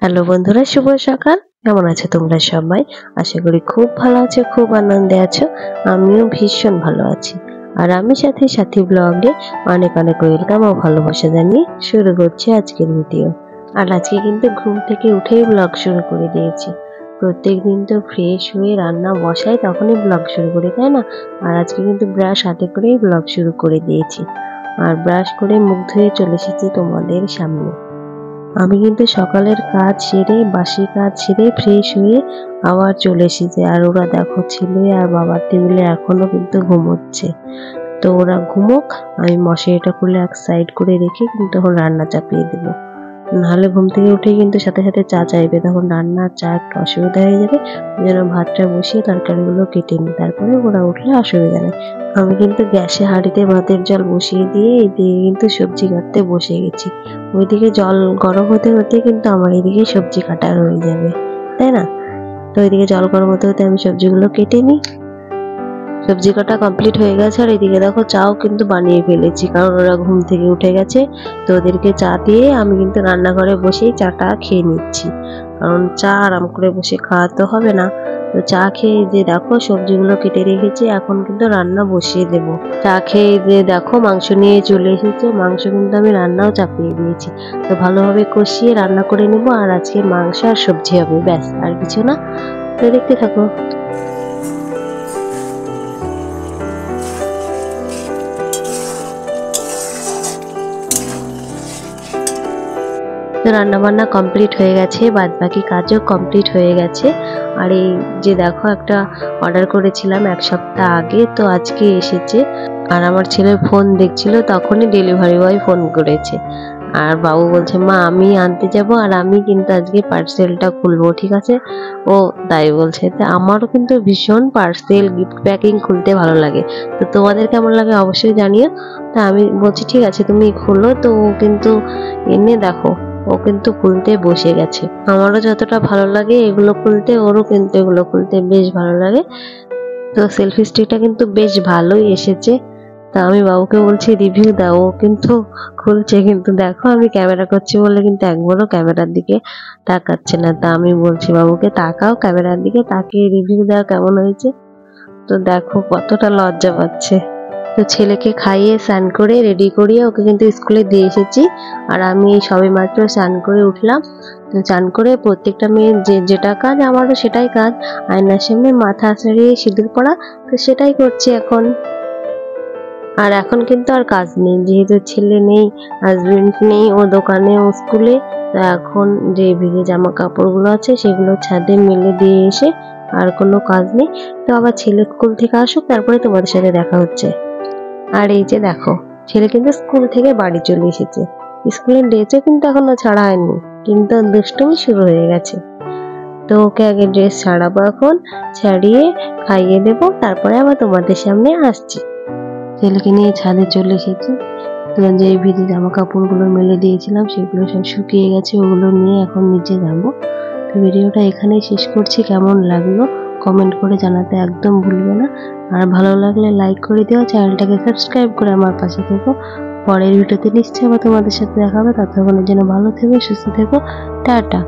Hello বন্ধুরা, শুভ সকাল। কেমন আছো তোমরা সবাই? আশা করি খুব ভালো আছো, খুব আনন্দে আছো। আমিও ভীষণ ভালো আছি। আর আমি সাথী ব্লগে অনেক অনেক ওয়েলকাম ও ভালোবাসা জানিয়ে শুরু করছি আজকের ভিডিও। আর আজকে কিন্তু ঘুম থেকে উঠেই ব্লগ শুরু করে দিয়েছি। প্রত্যেকদিন তো ফ্রেশ হয়ে রান্না বসাই তখনই ব্লগ শুরু করি, তাই না? আর আজকে কিন্তু ব্রাশ হাতে করেই ব্লগ শুরু করে দিয়েছি। আর ব্রাশ করে মুখ ধুয়ে চলে এসেছি তোমাদের সামনে। আমি কিন্তু সকালের কাজ সেরে বাসি কাজ সেরে ফ্রেশ হয়ে আবার চলে এসেছি। আর ওরা দেখো, ছেলে আর বাবার টেবিলে এখনো কিন্তু ঘুমোচ্ছে। তো ওরা ঘুমোক, আমি মশারিটা খুলে এক সাইড করে রেখে কিন্তু তখন রান্না চাপিয়ে দেবো। নাহলে ঘুম থেকে উঠেই কিন্তু সাথে সাথে চা চাইবে, তখন রান্না চা একটু অসুবিধা হয়ে যাবে। ওই জন্য ভাতটা বসিয়ে তরকারিগুলো কেটে নিই, তারপরে ওরা উঠলে অসুবিধা নেই। আমি কিন্তু গ্যাসে হাঁড়িতে ভাতের জল বসিয়ে দিয়ে এইদিকে কিন্তু সবজি কাটতে বসে গেছি। ওইদিকে জল গরম হতে হতে কিন্তু আমার এদিকে সবজি কাটা হয়ে যাবে, তাই না? তো ওইদিকে জল গরম হতে হতে আমি সবজিগুলো কেটে নিই। সবজি কাটা কমপ্লিট হয়ে গেছে। আর এদিকে দেখো, চাও কিন্তু বানিয়ে ফেলেছি, কারণ ওরা ঘুম থেকে উঠে গেছে। তো ওদেরকে চা দিয়ে আমি কিন্তু রান্নাঘরে বসেই চাটা খেয়ে নিচ্ছি, কারণ চা আরাম করে বসে খাওয়াতে হবে না। তো চা খেয়ে যে দেখো সবজিগুলো কেটে রেখেছি, এখন কিন্তু রান্না বসিয়ে দেব। চা খেয়ে যে দেখো মাংস নিয়ে চলে এসেছে, মাংস কিন্তু আমি রান্নাও চাপিয়ে দিয়েছি। তো ভালোভাবে কষিয়ে রান্না করে নেব। আর আজকে মাংস আর সবজি হবে, ব্যাস, আর কিছু না। তো দেখতে থাকো। তো রান্নাবান্না কমপ্লিট হয়ে গেছে, বাদ বাকি কাজও কমপ্লিট হয়ে গেছে। আর এই যে দেখো, একটা অর্ডার করেছিলাম এক সপ্তাহ আগে, তো আজকে এসেছে। আর আমার ছেলে ফোন দেখছিল, তখনই ডেলিভারি বয় ফোন করেছে। আর বাবু বলছে, মা আমি আনতে যাব আর আমি কিন্তু আজকে পার্সেলটা খুলবো, ঠিক আছে? ও তাই বলছে। তো আমারও কিন্তু ভীষণ পার্সেল গিফট প্যাকিং খুলতে ভালো লাগে। তো তোমাদের কেমন লাগে অবশ্যই জানিও। তা আমি বলছি ঠিক আছে তুমি খোলো। তো ও কিন্তু এনে দেখো, ও কিন্তু খুলতে বসে গেছে। আমারও যতটা ভালো লাগে এগুলো খুলতে, ওরও কিন্তু এগুলো খুলতে বেশ ভালো লাগে। তো সেলফি স্টিকটা কিন্তু বেশ ভালোই এসেছে। তা আমি বাবুকে বলছি রিভিউ দাও, ও কিন্তু খুলছে, কিন্তু দেখো আমি ক্যামেরা করছি বলে কিন্তু একবারও ক্যামেরার দিকে তাকাচ্ছে না। তা আমি বলছি বাবুকে তাকাও ক্যামেরার দিকে, তাকিয়ে রিভিউ দাও কেমন হয়েছে। তো দেখো কতটা লজ্জা পাচ্ছে। তো ছেলেকে খাইয়ে স্নান করে রেডি করিয়ে ওকে কিন্তু স্কুলে দিয়ে এসেছি। আর আমি এই সবে মাত্র স্নান করে উঠলাম। তো স্নান করে প্রত্যেকটা মেয়ের যেটা কাজ, আমারও সেটাই কাজ। আয়নার সামনে মাথা আছড়িয়ে সিঁদুর পড়া, তো সেটাই করছি এখন। আর এখন কিন্তু আর কাজ নেই, যেহেতু ছেলে নেই, হাজবেন্ড নেই, ও দোকানে ও স্কুলে। তো এখন যে ভিজে জামা কাপড়গুলো আছে সেগুলো ছাদে মেলে দিয়ে এসে আর কোনো কাজ নেই। তো আবার ছেলে স্কুল থেকে আসুক, তারপরে তোমাদের সাথে দেখা হচ্ছে। আর এই যে দেখো, ছেলে কিন্তু স্কুল থেকে বাড়ি চলে এসেছে। স্কুলের ড্রেসও কিন্তু এখনো ছাড়া হয়নি, কিন্তু দুষ্টুমি শুরু হয়ে গেছে। তো ওকে আগে ড্রেস ছাড়াবো, এখন ছাড়িয়ে খাইয়ে দেবো, তারপরে আবার তোমাদের সামনে আসছি। ছেলেকে নিয়ে ছাদে চলে এসেছি। তো যে ভিজে জামা কাপড়গুলো মেলে দিয়েছিলাম সেগুলো সব শুকিয়ে গেছে, ওগুলো নিয়ে এখন নিচে যাবো। তো ভিডিওটা এখানেই শেষ করছি। কেমন লাগলো কমেন্ট করে জানাতে একদম ভুলবে না। আর ভালো লাগলে লাইক করে দিও, চ্যানেলটাকে সাবস্ক্রাইব করে আমার পাশে থেকো। পরের ভিডিওতে নিশ্চয়ই আবার তোমাদের সাথে দেখা হবে। ততক্ষণের জন্য ভালো থেকো, সুস্থ থেকো, টাটা।